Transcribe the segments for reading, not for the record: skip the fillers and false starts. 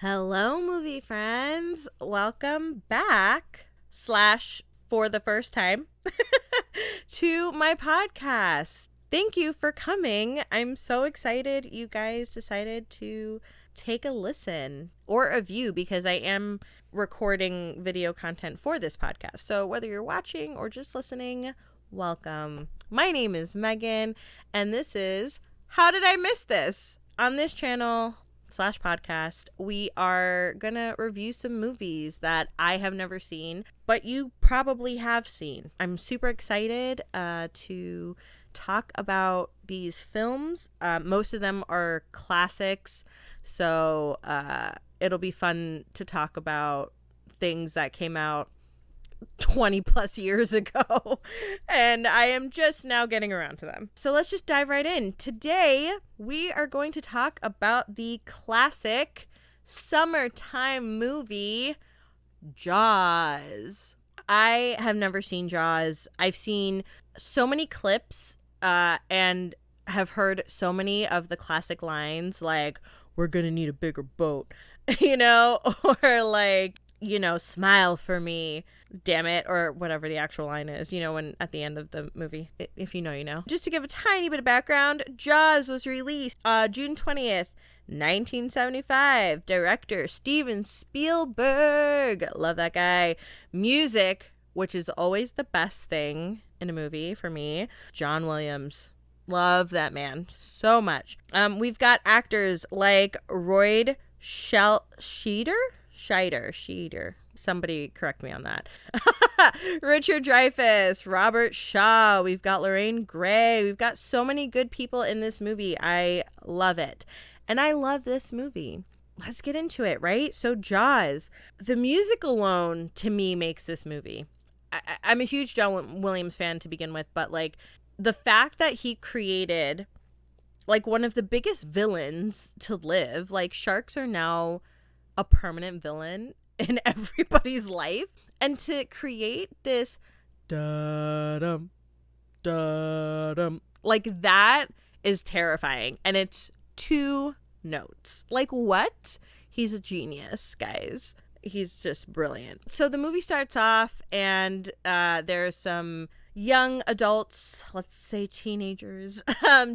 Hello, movie friends. Welcome back, slash, for the first time, to my podcast. Thank you for coming. I'm so excited you guys decided to take a listen or a view because I am recording video content for this podcast. So whether you're watching or just listening, welcome. My name is Megan, and this is How Did I Miss This? On this channel slash podcast, we are gonna review some movies that I have never seen, but you probably have seen. I'm super excited to talk about these films. Most of them are classics, so it'll be fun to talk about things that came out 20 plus years ago, and I am just now getting around to them. So let's just dive right in. Today, we are going to talk about the classic summertime movie, Jaws. I have never seen Jaws. I've seen so many clips and have heard so many of the classic lines like, "We're gonna need a bigger boat," or like, "Smile for me, damn it," or whatever the actual line is, when at the end of the movie. If you know, you know. Just to give a tiny bit of background, Jaws was released June 20th, 1975. Director Steven Spielberg. Love that guy. Music, which is always the best thing in a movie for me, John Williams. Love that man so much. We've got actors like Royd Scheider. Somebody correct me on that. Richard Dreyfuss, Robert Shaw. We've got Lorraine Gray. We've got so many good people in this movie. I love it. And I love this movie. Let's get into it, right? So Jaws, the music alone to me makes this movie. I'm a huge John Williams fan to begin with, but like the fact that he created like one of the biggest villains to live, like sharks are now a permanent villain in everybody's life, and to create this da-dum, da-dum, like that is terrifying, and it's 2 notes. Like, what? He's a genius, guys. He's just brilliant. So the movie starts off, and there's some young adults, let's say teenagers,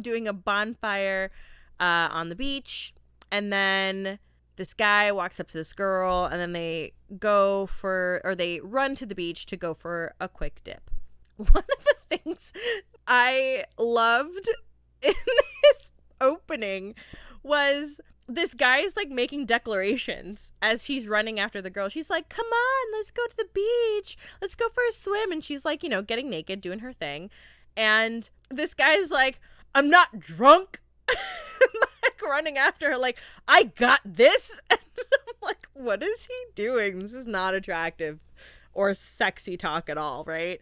doing a bonfire on the beach, and then this guy walks up to this girl, and then they run to the beach to go for a quick dip. One of the things I loved in this opening was this guy is like making declarations as he's running after the girl. She's like, "Come on, let's go to the beach. Let's go for a swim." And she's like, getting naked, doing her thing. And this guy's like, "I'm not drunk." Like running after her like, "I got this." And I'm like, what is he doing? This is not attractive or sexy talk at all, right?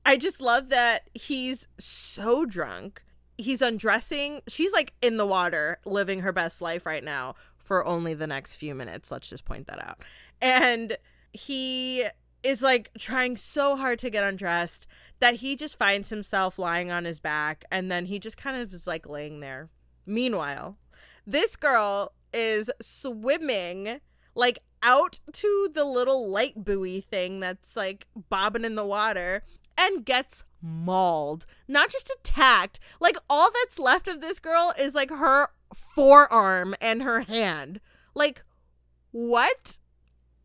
I just love that he's so drunk. He's undressing. She's like in the water living her best life right now for only the next few minutes. Let's just point that out. And he is like trying so hard to get undressed that he just finds himself lying on his back, and then he just kind of is like laying there. Meanwhile, this girl is swimming like out to the little light buoy thing that's like bobbing in the water and gets mauled. Not just attacked. Like all that's left of this girl is like her forearm and her hand. Like, what?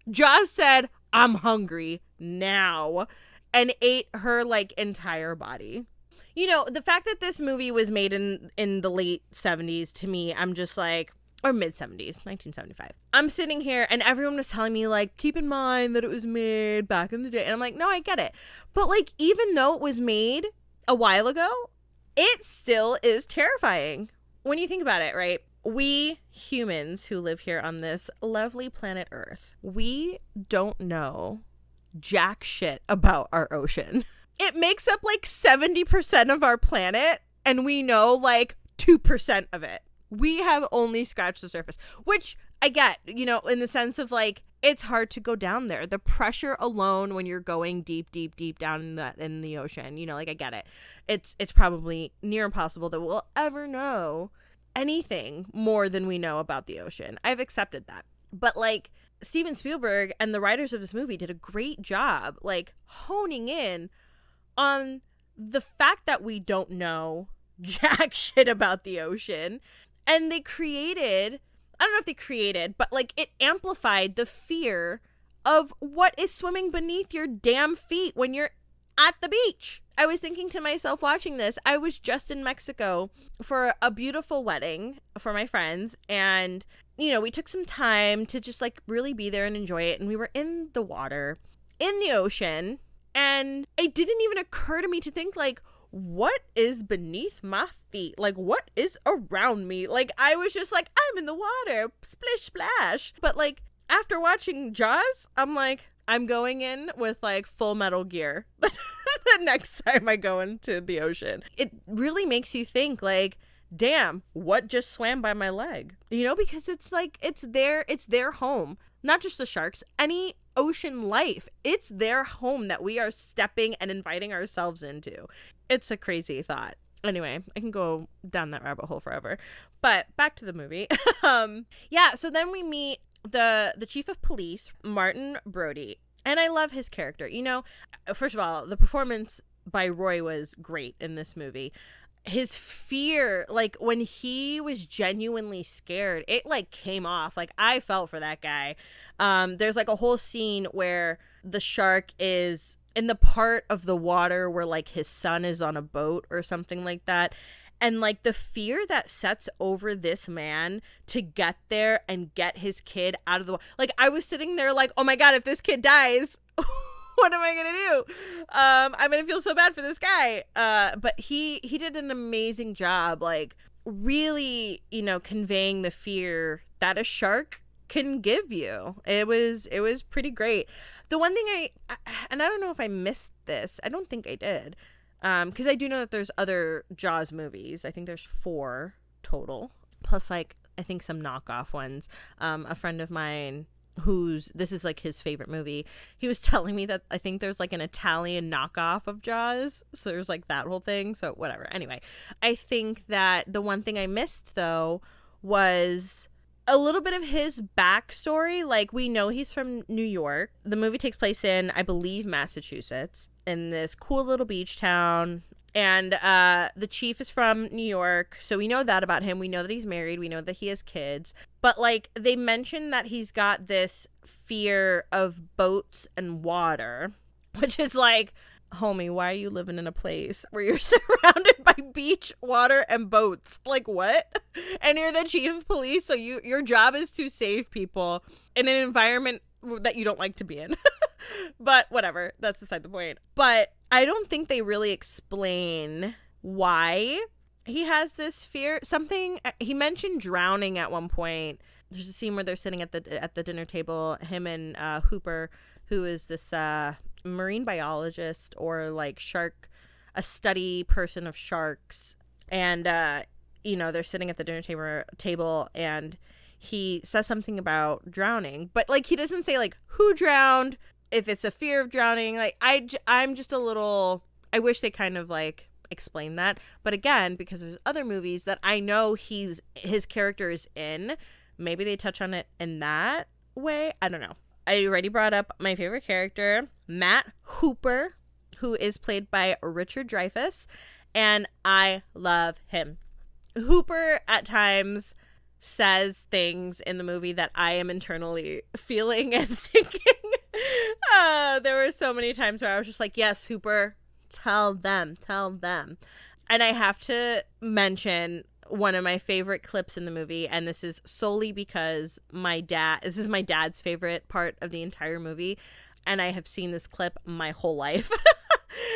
Jaws said, "I'm hungry now," and ate her like entire body. The fact that this movie was made in the late 70s, to me, I'm just like, or mid 70s, 1975. I'm sitting here and everyone was telling me like, keep in mind that it was made back in the day. And I'm like, no, I get it. But like, even though it was made a while ago, it still is terrifying when you think about it, right? We humans who live here on this lovely planet Earth, we don't know jack shit about our ocean. It makes up like 70% of our planet, and we know like 2% of it. We have only scratched the surface, which I get, in the sense of like, it's hard to go down there. The pressure alone when you're going deep, deep, deep down in the ocean, like I get it. It's probably near impossible that we'll ever know anything more than we know about the ocean. I've accepted that. But like Steven Spielberg and the writers of this movie did a great job like honing in on the fact that we don't know jack shit about the ocean. And they created, I don't know if they created, but like it amplified the fear of what is swimming beneath your damn feet when you're at the beach. I was thinking to myself watching this, I was just in Mexico for a beautiful wedding for my friends. And, you know, we took some time to just like really be there and enjoy it. And we were in the water, in the ocean. And it didn't even occur to me to think like, what is beneath my feet? Like, what is around me? Like, I was just like, I'm in the water, splish splash. But like, after watching Jaws, I'm like, I'm going in with like full metal gear the next time I go into the ocean. It really makes you think like, damn, what just swam by my leg? You know, because it's like, it's their home. Not just the sharks, any ocean life. It's their home that we are stepping and inviting ourselves into. It's a crazy thought. Anyway, I can go down that rabbit hole forever. But back to the movie. Yeah, so then we meet the chief of police, Martin Brody. And I love his character. You know, first of all, the performance by Roy was great in this movie. His fear, like when he was genuinely scared, it like came off. Like I felt for that guy. There's like a whole scene where the shark is in the part of the water where like his son is on a boat or something like that. And like the fear that sets over this man to get there and get his kid out of the water. Like I was sitting there like, oh my God, if this kid dies, what am I going to do? I'm going to feel so bad for this guy. But he did an amazing job, like really, you know, conveying the fear that a shark can give you. It was pretty great. The one thing and I don't know if I missed this. I don't think I did. Because I do know that there's other Jaws movies. I think there's 4 total. Plus, like, I think some knockoff ones. A friend of mine this is like his favorite movie. He was telling me that I think there's like an Italian knockoff of Jaws. So there's like that whole thing. So whatever. Anyway, I think that the one thing I missed though was a little bit of his backstory. Like we know he's from New York. The movie takes place in, I believe, Massachusetts, in this cool little beach town. And the chief is from New York, so we know that about him. We know that he's married. We know that he has kids. But, like, they mention that he's got this fear of boats and water, which is like, homie, why are you living in a place where you're surrounded by beach, water, and boats? Like, what? And you're the chief of police, so your job is to save people in an environment that you don't like to be in. But whatever, that's beside the point. But I don't think they really explain why he has this fear. Something he mentioned drowning at one point. There's a scene where they're sitting at the dinner table, him and Hooper, who is this marine biologist or like a study person of sharks. And you know, they're sitting at the dinner table and he says something about drowning, but like he doesn't say like who drowned, if it's a fear of drowning. Like I'm just a little, I wish they kind of like explain that. But again, because there's other movies that I know his character is in, maybe they touch on it in that way. I don't know. I already brought up my favorite character, Matt Hooper, who is played by Richard Dreyfuss, and I love him. Hooper at times says things in the movie that I am internally feeling and thinking. There were so many times where I was just like, yes, Hooper, tell them. And I have to mention one of my favorite clips in the movie, and this is solely because this is my dad's favorite part of the entire movie, and I have seen this clip my whole life.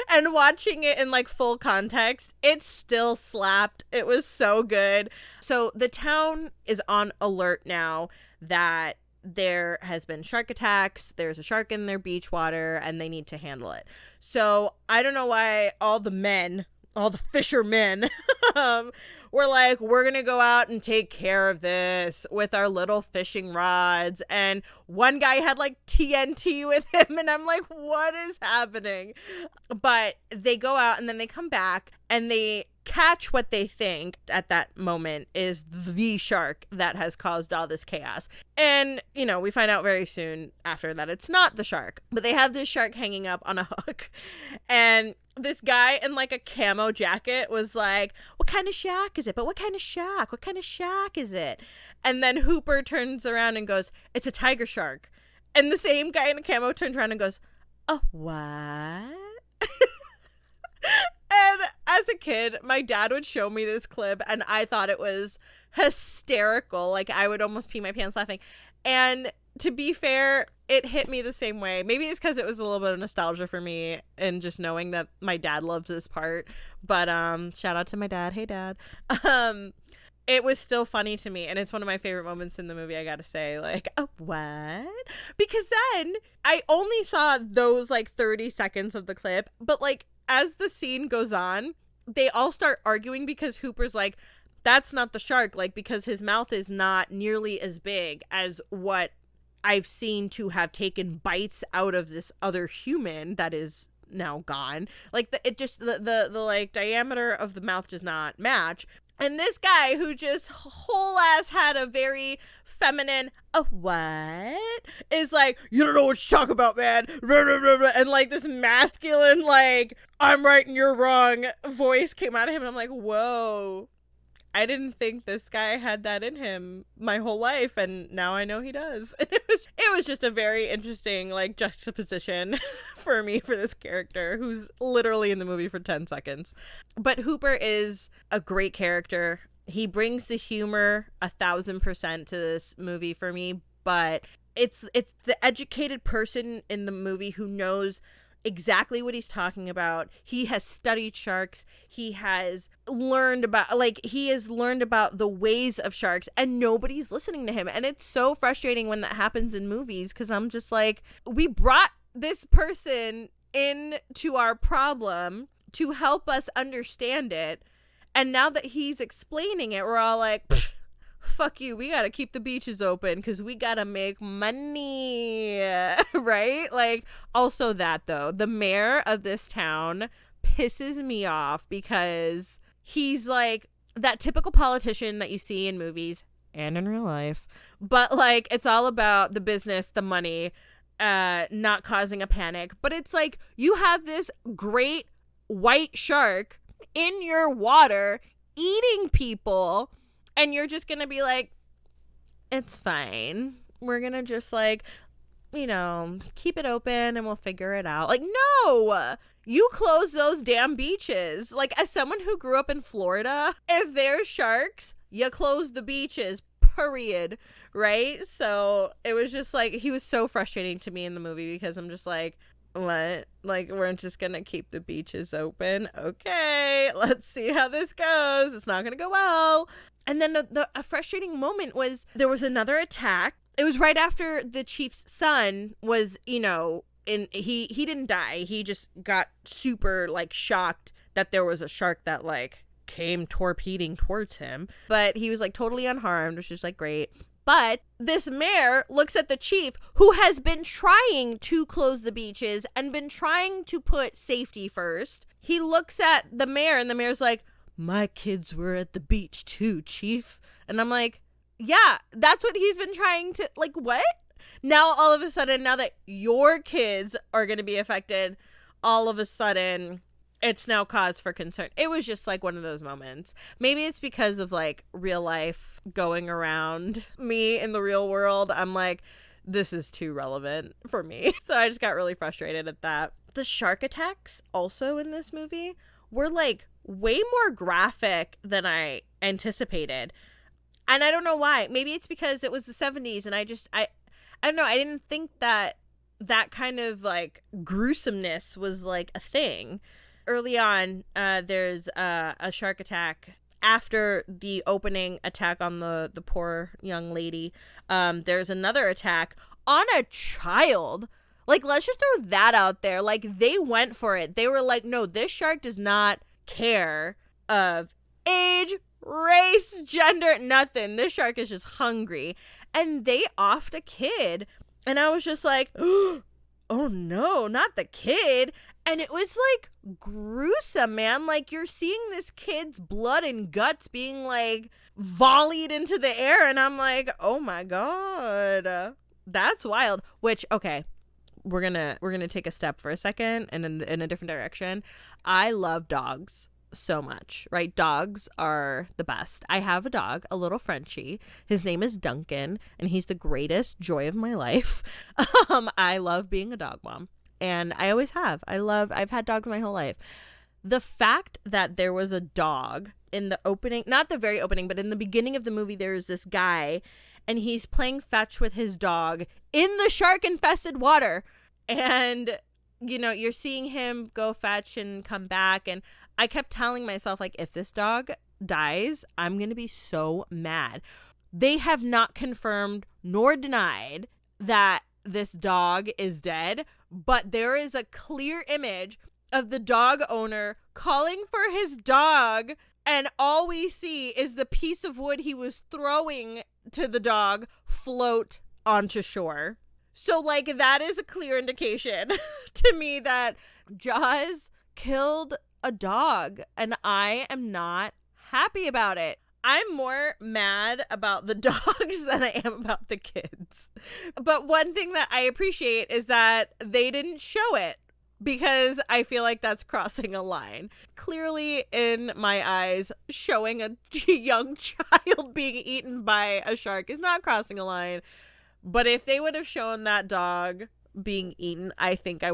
And watching it in like full context, it still slapped. It was so good. So the town is on alert now that there has been shark attacks. There's a shark in their beach water and they need to handle it. So I don't know why all the fishermen were like, we're going to go out and take care of this with our little fishing rods. And one guy had like TNT with him. And I'm like, what is happening? But they go out and then they come back and they catch what they think at that moment is the shark that has caused all this chaos. And, you know, we find out very soon after that it's not the shark, but they have this shark hanging up on a hook. And this guy in like a camo jacket was like, what kind of shark is it? But what kind of shark? What kind of shark is it? And then Hooper turns around and goes, it's a tiger shark. And the same guy in a camo turns around and goes, a what? And as a kid, my dad would show me this clip and I thought it was hysterical. Like, I would almost pee my pants laughing. And to be fair, it hit me the same way. Maybe it's because it was a little bit of nostalgia for me and just knowing that my dad loves this part. But shout out to my dad. Hey, Dad. It was still funny to me, and it's one of my favorite moments in the movie, I gotta say. Like, what? Because then I only saw those like 30 seconds of the clip, but like as the scene goes on, they all start arguing because Hooper's like, that's not the shark, like, because his mouth is not nearly as big as what I've seen to have taken bites out of this other human that is now gone. Like, the like diameter of the mouth does not match. And this guy who just whole ass had a very feminine, what? Is like, you don't know what you talk about, man. And like this masculine, like, I'm right and you're wrong voice came out of him. And I'm like, whoa. I didn't think this guy had that in him my whole life, and now I know he does. And it was just a very interesting, like, juxtaposition for me for this character who's literally in the movie for 10 seconds. But Hooper is a great character. He brings the humor 1,000% to this movie for me, but it's the educated person in the movie who knows exactly what he's talking about. He has studied sharks. He has learned about the ways of sharks, and nobody's listening to him. And it's so frustrating when that happens in movies, because I'm just like, we brought this person into our problem to help us understand it, and now that he's explaining it, we're all like, fuck you, we gotta keep the beaches open because we gotta make money, right? Like, also that, though, the mayor of this town pisses me off because he's like that typical politician that you see in movies and in real life, but like, it's all about the business, the money, not causing a panic. But it's like, you have this great white shark in your water eating people, and you're just gonna be like, it's fine, we're gonna just, like, you know, keep it open and we'll figure it out. Like, no, you close those damn beaches. Like, as someone who grew up in Florida, if there's sharks, you close the beaches, period, right? So it was just like, he was so frustrating to me in the movie because I'm just like, what? Like, we're just gonna keep the beaches open? Okay, let's see how this goes. It's not gonna go well. And then a frustrating moment was, there was another attack. It was right after the chief's son was, you know, he didn't die. He just got super, like, shocked that there was a shark that, like, came torpedoing towards him. But he was, like, totally unharmed, which is, like, great. But this mayor looks at the chief, who has been trying to close the beaches and been trying to put safety first. He looks at the mayor, and the mayor's like, my kids were at the beach too, chief. And I'm like, yeah, that's what he's been trying to, like, what? Now, all of a sudden, now that your kids are going to be affected, all of a sudden, it's now cause for concern. It was just like one of those moments. Maybe it's because of, like, real life going around me in the real world. I'm like, this is too relevant for me. So I just got really frustrated at that. The shark attacks also in this movie were, like, way more graphic than I anticipated. And I don't know why. Maybe it's because it was the 70s and I don't know. I didn't think that kind of, like, gruesomeness was, like, a thing. Early on, there's a shark attack after the opening attack on the poor young lady. There's another attack on a child. Like, let's just throw that out there. Like, they went for it. They were like, no, this shark does not care of age, race, gender, nothing. This shark is just hungry. And they offed a kid. And I was just like, oh no, not the kid. And it was like gruesome, man. Like you're seeing this kid's blood and guts being like volleyed into the air. And I'm like, oh my God, that's wild. Which, okay, we're gonna take a step for a second and in a different direction. I love dogs so much, right? Dogs are the best. I have a dog, a little Frenchie. His name is Duncan, and he's the greatest joy of my life. I love being a dog mom, and I always have. I've had dogs my whole life. The fact that there was a dog in the opening, not the very opening, but in the beginning of the movie, there's this guy and he's playing fetch with his dog in the shark infested water. And, you know, you're seeing him go fetch and come back. And I kept telling myself, like, if this dog dies, I'm going to be so mad. They have not confirmed nor denied that this dog is dead, but there is a clear image of the dog owner calling for his dog, and all we see is the piece of wood he was throwing to the dog float onto shore. So, like, that is a clear indication to me that Jaws killed a dog, and I am not happy about it. I'm more mad about the dogs than I am about the kids. But one thing that I appreciate is that they didn't show it, because I feel like that's crossing a line. Clearly, in my eyes, showing a young child being eaten by a shark is not crossing a line. But if they would have shown that dog being eaten, I think I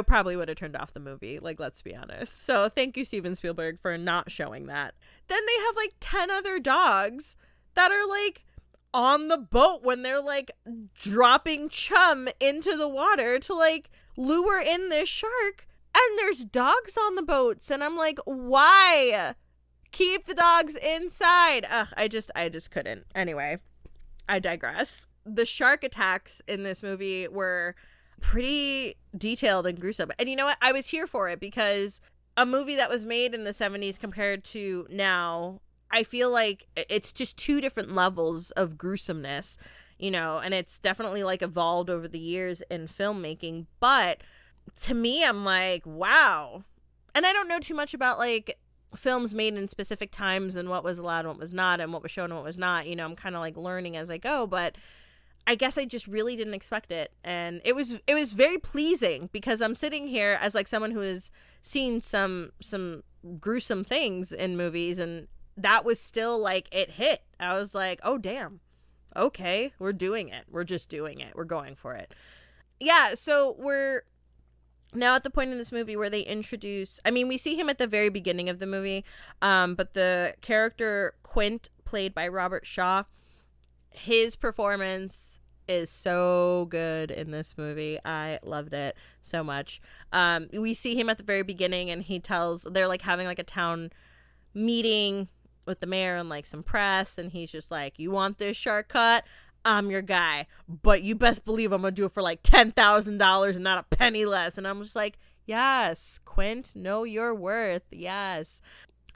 probably would have turned off the movie. Like, let's be honest. So thank you, Steven Spielberg, for not showing that. Then they have like 10 other dogs that are like on the boat when they're like dropping chum into the water to like lure in this shark. And there's dogs on the boats. And I'm like, why? Keep the dogs inside. Ugh, I just couldn't. Anyway, I digress. The shark attacks in this movie were pretty detailed and gruesome. And you know what? I was here for it, because a movie that was made in the 70s compared to now, I feel like it's just two different levels of gruesomeness, you know, and it's definitely like evolved over the years in filmmaking. But to me, I'm like, wow. And I don't know too much about like films made in specific times and what was allowed and what was not and what was shown and what was not. You know, I'm kind of like learning as I go, but I guess I just really didn't expect it. And it was very pleasing, because I'm sitting here as like someone who has seen some gruesome things in movies, and that was still like, it hit. I was like, oh damn, okay, we're doing it. We're just doing it. We're going for it. Yeah, so we're now at the point in this movie where they introduce, I mean, we see him at the very beginning of the movie, but the character Quint, played by Robert Shaw, his performance is so good in this movie. I loved it so much. We see him at the very beginning, and they're like having like a town meeting with the mayor and like some press, and he's just like, you want this shark cut? I'm your guy, but you best believe I'm gonna do it for like $10,000 and not a penny less. And I'm just like, yes, Quint, know your worth. Yes.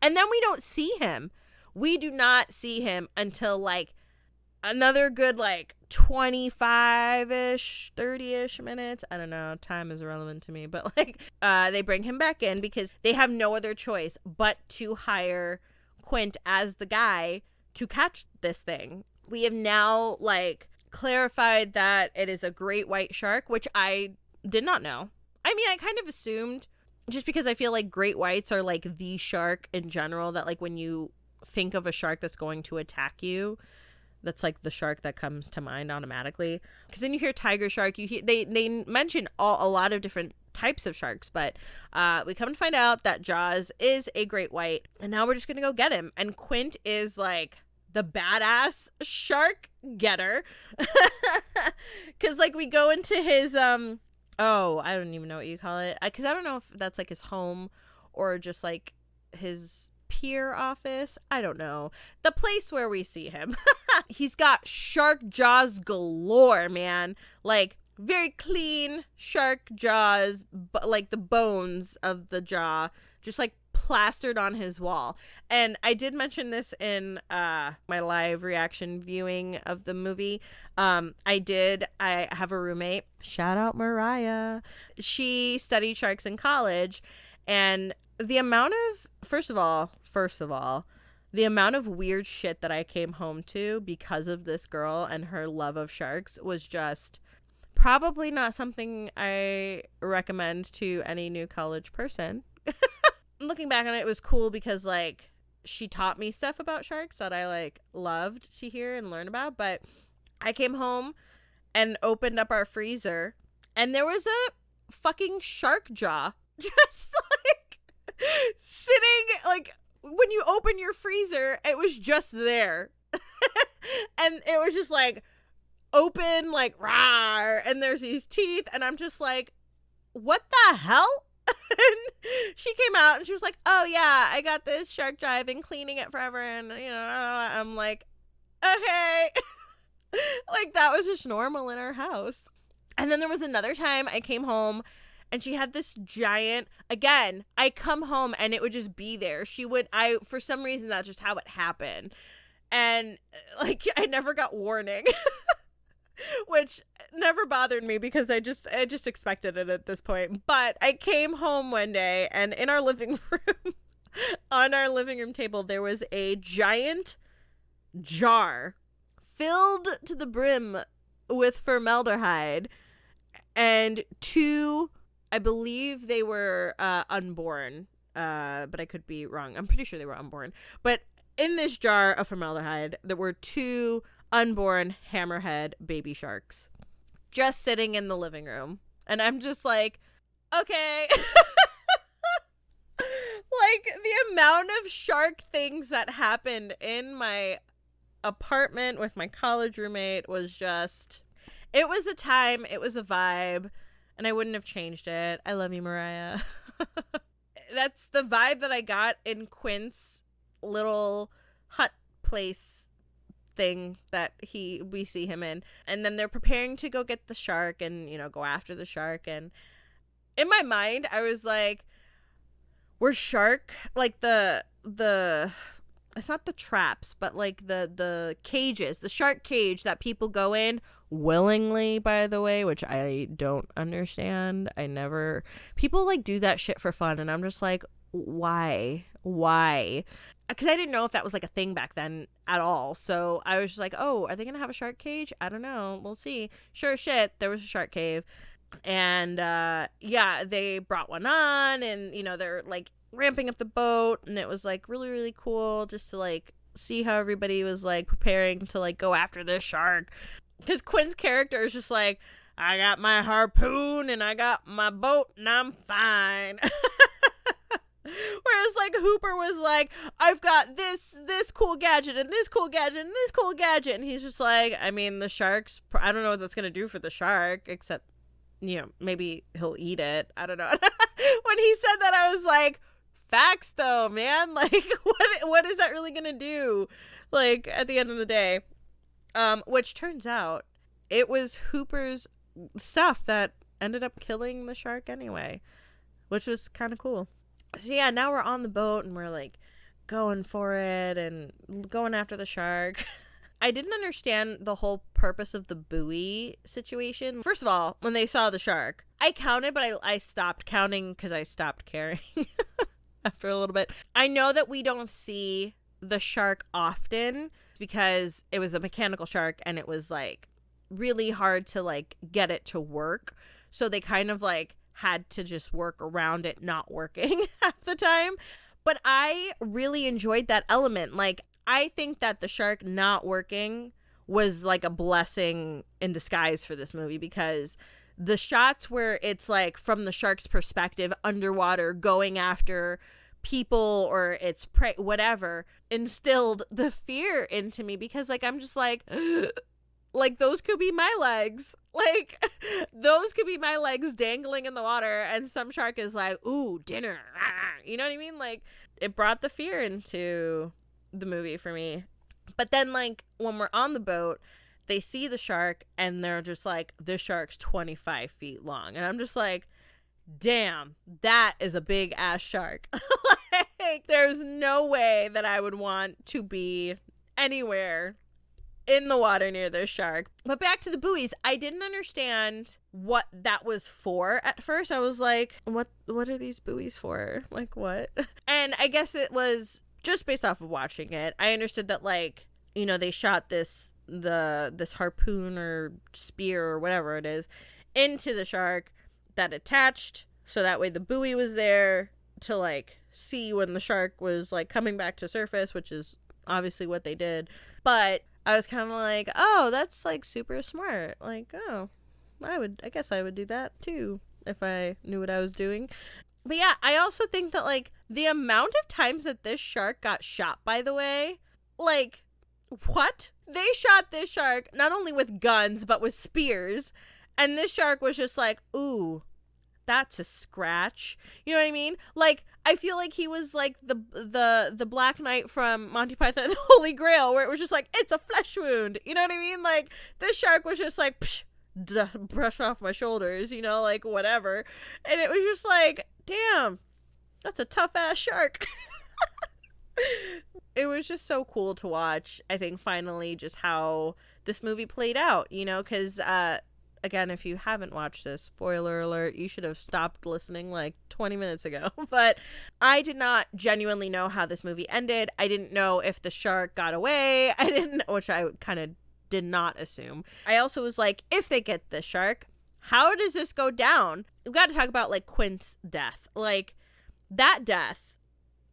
And then we don't see him. We do not see him until like another good like 25-ish, 30-ish minutes. I don't know. Time is irrelevant to me. But like they bring him back in because they have no other choice but to hire Quint as the guy to catch this thing. We have now like clarified that it is a great white shark, which I did not know. I mean, I kind of assumed, just because I feel like great whites are like the shark in general, that like when you think of a shark that's going to attack you, that's like the shark that comes to mind automatically. Because then you hear tiger shark, you hear they mention a lot of different types of sharks, but we come to find out that Jaws is a great white, and now we're just gonna go get him. And Quint is like the badass shark getter, because like we go into his I don't even know what you call it, because I don't know if that's like his home or just like his pier office. I don't know. The place where we see him. He's got shark jaws galore, man. Like very clean shark jaws, but like the bones of the jaw just like plastered on his wall. And I did mention this in my live reaction viewing of the movie. I have a roommate, shout out Mariah. She studied sharks in college, and the amount of first of all, the amount of weird shit that I came home to because of this girl and her love of sharks was just probably not something I recommend to any new college person. Looking back on it, it was cool because, like, she taught me stuff about sharks that I, like, loved to hear and learn about. But I came home and opened up our freezer, and there was a fucking shark jaw just, like, sitting, like, when you open your freezer, it was just there. And it was just, like, open, like, rawr, and there's these teeth, and I'm just like, what the hell? And she came out and she was like, oh yeah, I got this shark jaw, I've been cleaning it forever, and you know, I'm like, okay. Like, that was just normal in our house. And then there was another time I came home and she had this giant, again, I come home and it would just be there. For some reason, that's just how it happened. And, like, I never got warning. Which never bothered me because I just expected it at this point. But I came home one day, and in our living room, on our living room table, there was a giant jar filled to the brim with formaldehyde, and two, I believe they were unborn, but I could be wrong. I'm pretty sure they were unborn. But in this jar of formaldehyde, there were two unborn hammerhead baby sharks just sitting in the living room. And I'm just like, okay. Like, the amount of shark things that happened in my apartment with my college roommate was just, it was a time, it was a vibe, and I wouldn't have changed it. I love you, Mariah. That's the vibe that I got in Quint's little hut place thing that we see him in. And then they're preparing to go get the shark and, you know, go after the shark. And in my mind, I was like, we're shark, like the it's not the traps, but like the cages, the shark cage that people go in willingly, by the way, which I don't understand. People like do that shit for fun, and I'm just like, why? Because I didn't know if that was like a thing back then at all. So I was just like, oh, are they gonna have a shark cage? I don't know, we'll see. Sure shit, there was a shark cave. And yeah, they brought one on, and you know, they're like ramping up the boat, and it was like really, really cool just to like see how everybody was like preparing to like go after this shark. Because Quinn's character is just like, I got my harpoon and I got my boat and I'm fine. Whereas like Hooper was like, I've got this cool gadget and this cool gadget and this cool gadget, and he's just like, I mean, the sharks, I don't know what that's gonna do for the shark, except, you know, maybe he'll eat it. I don't know. When he said that, I was like, facts though, man. Like, what is that really gonna do, like, at the end of the day? Which turns out it was Hooper's stuff that ended up killing the shark anyway, which was kind of cool. So yeah, now we're on the boat and we're like going for it and going after the shark. I didn't understand the whole purpose of the buoy situation. First of all, when they saw the shark, I counted, but I stopped counting because I stopped caring after a little bit. I know that we don't see the shark often because it was a mechanical shark and it was like really hard to like get it to work. So they kind of like had to just work around it not working half the time. But I really enjoyed that element. Like, I think that the shark not working was like a blessing in disguise for this movie, because the shots where it's like from the shark's perspective underwater going after people or its prey, whatever, instilled the fear into me, because like I'm just like like those could be my legs. Like, those could be my legs dangling in the water, and some shark is like, ooh, dinner. You know what I mean? Like, it brought the fear into the movie for me. But then, like, when we're on the boat, they see the shark, and they're just like, this shark's 25 feet long. And I'm just like, damn, that is a big-ass shark. Like, there's no way that I would want to be anywhere in the water near this shark. But back to the buoys, I didn't understand what that was for at first. I was like, what are these buoys for? Like, what? And I guess it was just based off of watching it. I understood that, like, you know, they shot this harpoon or spear or whatever it is into the shark that attached, so that way the buoy was there to, like, see when the shark was, like, coming back to surface, which is obviously what they did. But I was kind of like, oh, that's, like, super smart. Like, oh, I guess I would do that too if I knew what I was doing. But yeah, I also think that, like, the amount of times that this shark got shot, by the way, like, what? They shot this shark not only with guns, but with spears. And this shark was just like, ooh, that's a scratch. You know what I mean? Like, I feel like he was like the Black Knight from Monty Python and the Holy Grail, where it was just like, it's a flesh wound. You know what I mean? Like, this shark was just like, psh, brush off my shoulders, you know, like, whatever. And it was just like, damn, that's a tough ass shark. It was just so cool to watch, I think, finally, just how this movie played out, you know, because again, if you haven't watched this, spoiler alert, you should have stopped listening like 20 minutes ago. But I did not genuinely know how this movie ended. I didn't know if the shark got away. I didn't, which I kind of did not assume. I also was like, if they get the shark, how does this go down? We've got to talk about, like, Quint's death. Like, that death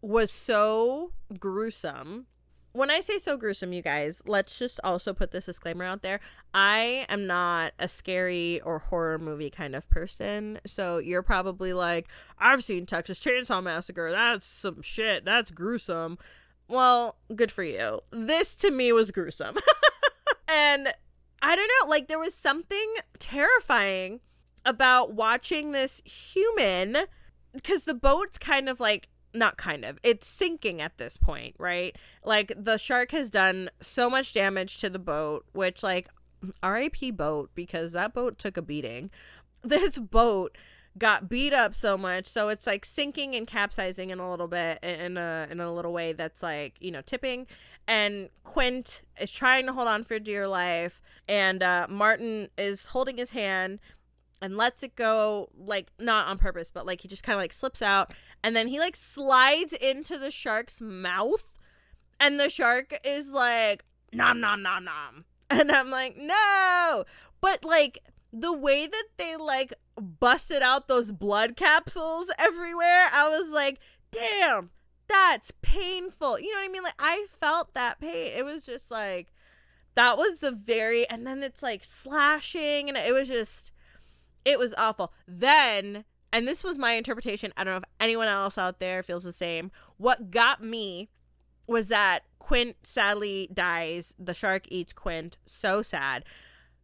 was so gruesome. When I say so gruesome, you guys, let's just also put this disclaimer out there. I am not a scary or horror movie kind of person. So you're probably like, I've seen Texas Chainsaw Massacre. That's some shit. That's gruesome. Well, good for you. This to me was gruesome. And I don't know, like, there was something terrifying about watching this human, because the boat's kind of like, not kind of, it's sinking at this point, right? Like, the shark has done so much damage to the boat, which, like, RIP boat, because that boat took a beating. This boat got beat up so much, so it's like sinking and capsizing in a little bit, in a little way that's, like, you know, tipping. And Quint is trying to hold on for dear life, and Martin is holding his hand and lets it go, like, not on purpose, but, like, he just kind of, like, slips out, and then he, like, slides into the shark's mouth, and the shark is like, nom nom nom nom, and I'm like, no. But, like, the way that they, like, busted out those blood capsules everywhere, I was like, damn, that's painful. You know what I mean? Like, I felt that pain. It was just like, that was and then it's like slashing, and it was just, it was awful. Then, and this was my interpretation, I don't know if anyone else out there feels the same, what got me was that Quint sadly dies. The shark eats Quint. So sad.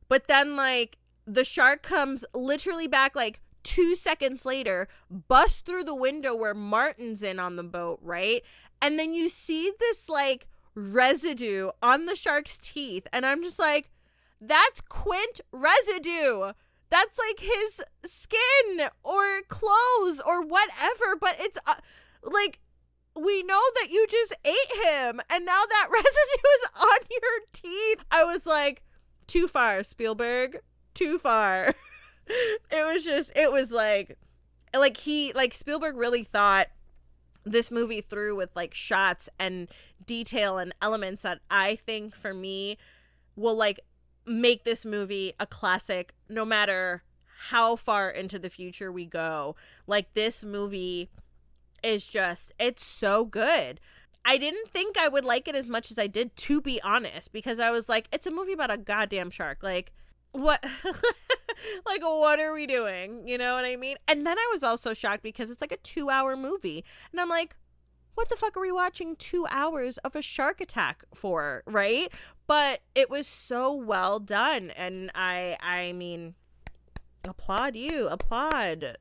But then, like, the shark comes literally back, like, 2 seconds later, busts through the window where Martin's in on the boat, right? And then you see this, like, residue on the shark's teeth. And I'm just like, that's Quint residue. That's, like, his skin or clothes or whatever. But it's, like, we know that you just ate him. And now that residue is on your teeth. I was like, too far, Spielberg. Too far. It was like Spielberg really thought this movie through with, like, shots and detail and elements that I think, for me, will, like, make this movie a classic no matter how far into the future we go. Like, this movie is just, it's so good. I didn't think I would like it as much as I did, to be honest, because I was like, it's a movie about a goddamn shark. Like, what? Like, what are we doing? You know what I mean? And then I was also shocked because it's like a 2-hour movie. And I'm like, what the fuck are we watching 2 hours of a shark attack for, right? But it was so well done. And I mean, applaud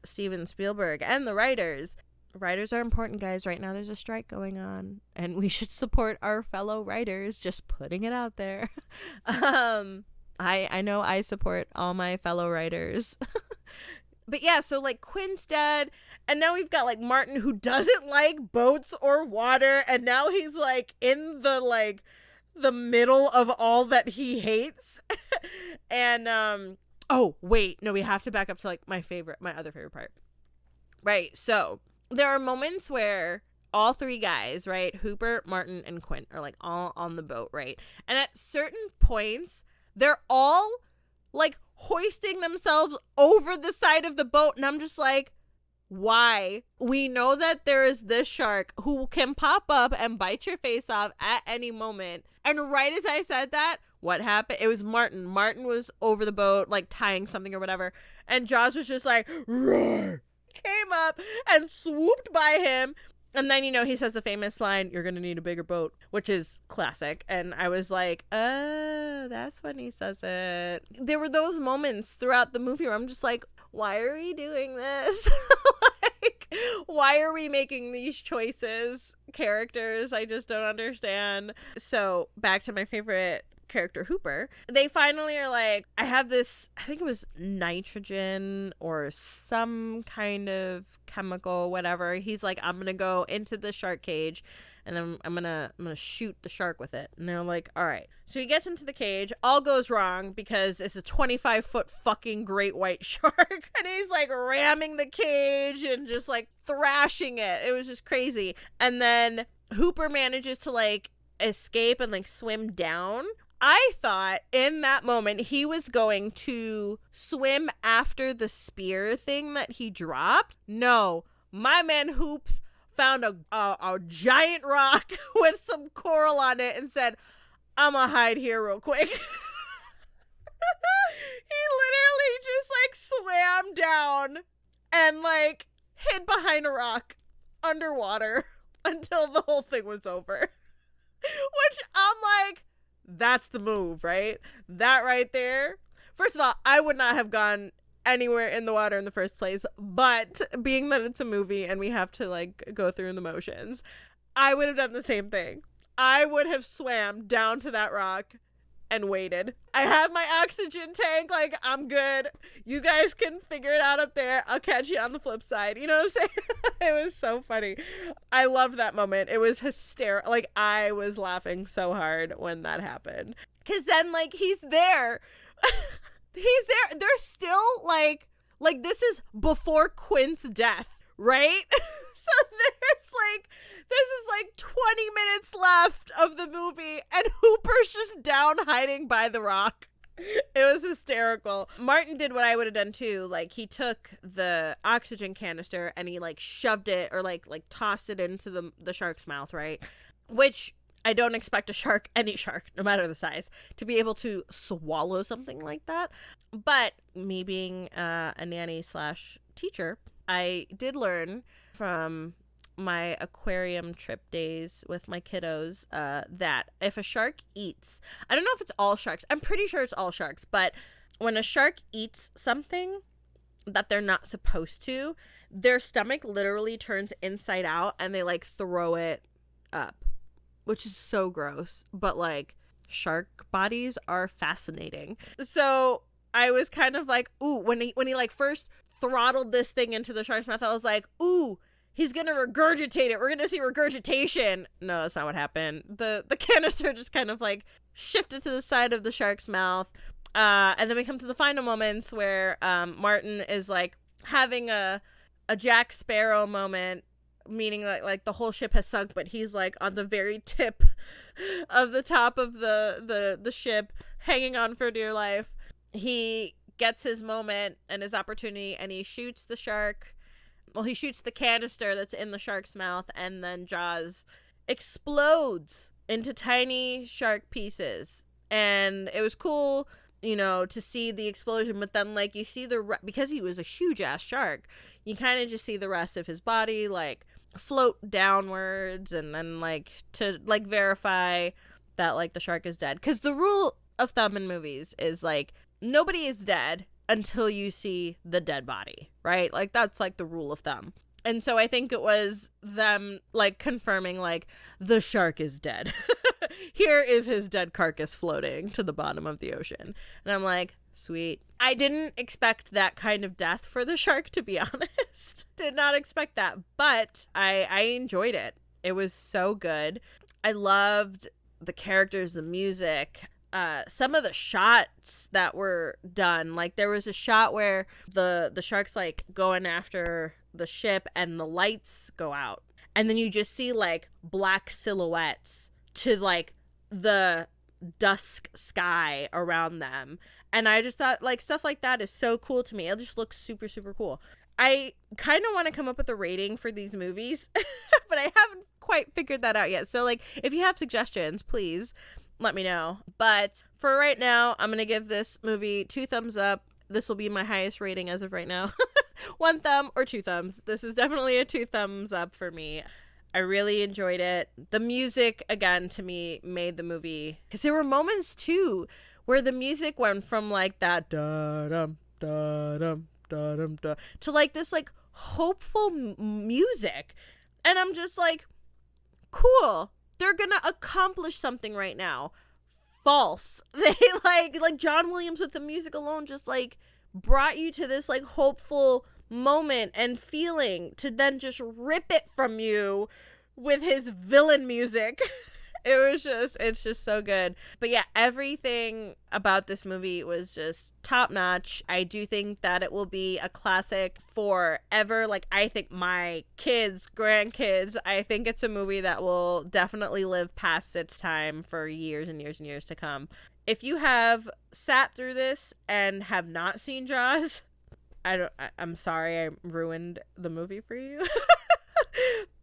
Steven Spielberg and the writers. Writers are important, guys. Right now there's a strike going on, and we should support our fellow writers. Just putting it out there. I know I support all my fellow writers. But yeah, so like Quinn's dead, and now we've got like Martin who doesn't like boats or water, and now he's like in the middle of all that he hates. And oh wait, no, we have to back up to like my other favorite part. Right. So there are moments where all three guys, right, Hooper, Martin, and Quint, are like all on the boat, right? And at certain points, they're all like hoisting themselves over the side of the boat, and I'm just like, why? We know that there is this shark who can pop up and bite your face off at any moment. And right as I said that, what happened? It was Martin. Martin was over the boat, like tying something or whatever, and Jaws was just like, roar, came up and swooped by him. And then, he says the famous line, "You're going to need a bigger boat," which is classic. And I was like, oh, that's when he says it. There were those moments throughout the movie where I'm just like, why are we doing this? Like, why are we making these choices? Characters, I just don't understand. So back to my favorite character, Hooper. They finally are like, I have this, I think it was nitrogen or some kind of chemical, whatever. He's like, I'm gonna go into the shark cage and then I'm gonna shoot the shark with it. And they're like, all right. So he gets into the cage, all goes wrong because it's a 25-foot fucking great white shark. And he's like ramming the cage and just like thrashing it. It was just crazy. And then Hooper manages to like escape and like swim down. I thought in that moment he was going to swim after the spear thing that he dropped. No, my man Hoops found a giant rock with some coral on it and said, I'm gonna hide here real quick. He literally just like swam down and like hid behind a rock underwater until the whole thing was over. Which I'm like, that's the move, right? That right there. First of all, I would not have gone anywhere in the water in the first place, but being that it's a movie and we have to like go through the motions, I would have done the same thing. I would have swam down to that rock and waited. I have my oxygen tank, like I'm good. You guys can figure it out up there. I'll catch you on the flip side. You know what I'm saying? It was so funny. I loved that moment. It was hysterical. Like I was laughing so hard when that happened. Cause then like he's there. He's there. They're still like this is before Quinn's death, right? So this is like 20 minutes left of the movie and Hooper's just down hiding by the rock. It was hysterical. Martin did what I would have done too. Like he took the oxygen canister and he like shoved it or like tossed it into the shark's mouth, right? Which I don't expect a shark, any shark, no matter the size, to be able to swallow something like that. But me being a nanny / teacher, I did learn from my aquarium trip days with my kiddos that if a shark eats, I don't know if it's all sharks, I'm pretty sure it's all sharks, but when a shark eats something that they're not supposed to, their stomach literally turns inside out and they like throw it up, which is so gross. But like shark bodies are fascinating. So I was kind of like, ooh, when he like first throttled this thing into the shark's mouth, I was like, ooh, he's gonna regurgitate it. We're gonna see regurgitation. No, that's not what happened. The canister just kind of like shifted to the side of the shark's mouth. And then we come to the final moments where Martin is like having a Jack Sparrow moment, meaning like the whole ship has sunk, but he's like on the very tip of the top of the ship, hanging on for dear life. He gets his moment and his opportunity, and he shoots the shark. Well, he shoots the canister that's in the shark's mouth, and then Jaws explodes into tiny shark pieces. And it was cool, to see the explosion, but then like you see because he was a huge ass shark, you kind of just see the rest of his body like float downwards, and then like to like verify that like the shark is dead. Because the rule of thumb in movies is like nobody is dead until you see the dead body, right? Like that's like the rule of thumb. And so I think it was them like confirming like the shark is dead. Here is his dead carcass floating to the bottom of the ocean. And I'm like, sweet. I didn't expect that kind of death for the shark, to be honest. Did not expect that, but I enjoyed it. It was so good. I loved the characters, the music, some of the shots that were done. Like there was a shot where the shark's like going after the ship and the lights go out. And then you just see like black silhouettes to like the dusk sky around them. And I just thought like stuff like that is so cool to me. It just looks super, super cool. I kind of want to come up with a rating for these movies, but I haven't quite figured that out yet. So like if you have suggestions, please let me know. But for right now, I'm going to give this movie 2 thumbs up. This will be my highest rating as of right now. 1 thumb or 2 thumbs. This is definitely a 2 thumbs up for me. I really enjoyed it. The music, again, to me, made the movie. Because there were moments, too, where the music went from, like, that da-dum, da-dum, da-dum, da, to, like, this, like, hopeful music. And I'm just like, cool. They're gonna accomplish something right now. False. They, like John Williams with the music alone just, like, brought you to this, like, hopeful moment and feeling to then just rip it from you with his villain music. It's just so good. But yeah, everything about this movie was just top notch. I do think that it will be a classic forever. Like, I think my kids, grandkids, I think it's a movie that will definitely live past its time for years and years and years to come. If you have sat through this and have not seen Jaws, I'm sorry I ruined the movie for you.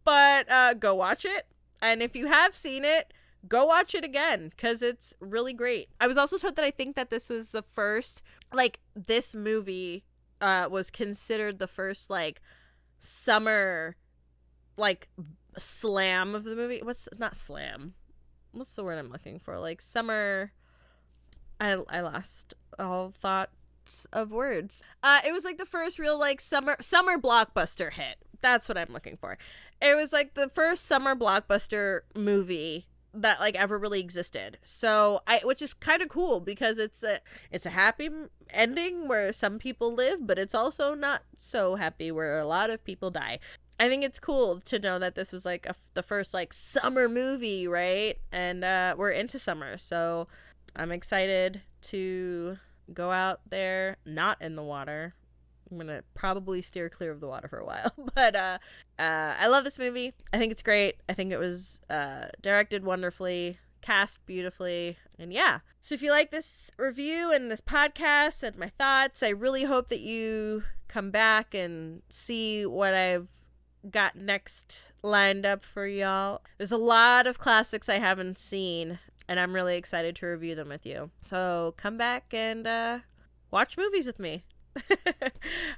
But go watch it. And if you have seen it, go watch it again because it's really great. I was also told that I think that this was the first, like, this movie was considered the first, like, summer, like, slam of the movie. Not slam. What's the word I'm looking for? Like, summer. I lost all thoughts of words. It was like the first real, like, summer blockbuster hit. That's what I'm looking for. It was like the first summer blockbuster movie that, like, ever really existed. So which is kind of cool because it's a happy ending where some people live, but it's also not so happy where a lot of people die. I think it's cool to know that this was like the first, like, summer movie, right? And we're into summer, so I'm excited to go out there, not in the water. I'm gonna probably steer clear of the water for a while, but I love this movie. I think it's great. I think it was directed wonderfully, cast beautifully, and yeah. So if you like this review and this podcast and my thoughts, I really hope that you come back and see what I've got next lined up for y'all. There's a lot of classics I haven't seen, and I'm really excited to review them with you. So come back and watch movies with me.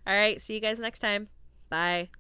All right, see you guys next time. Bye.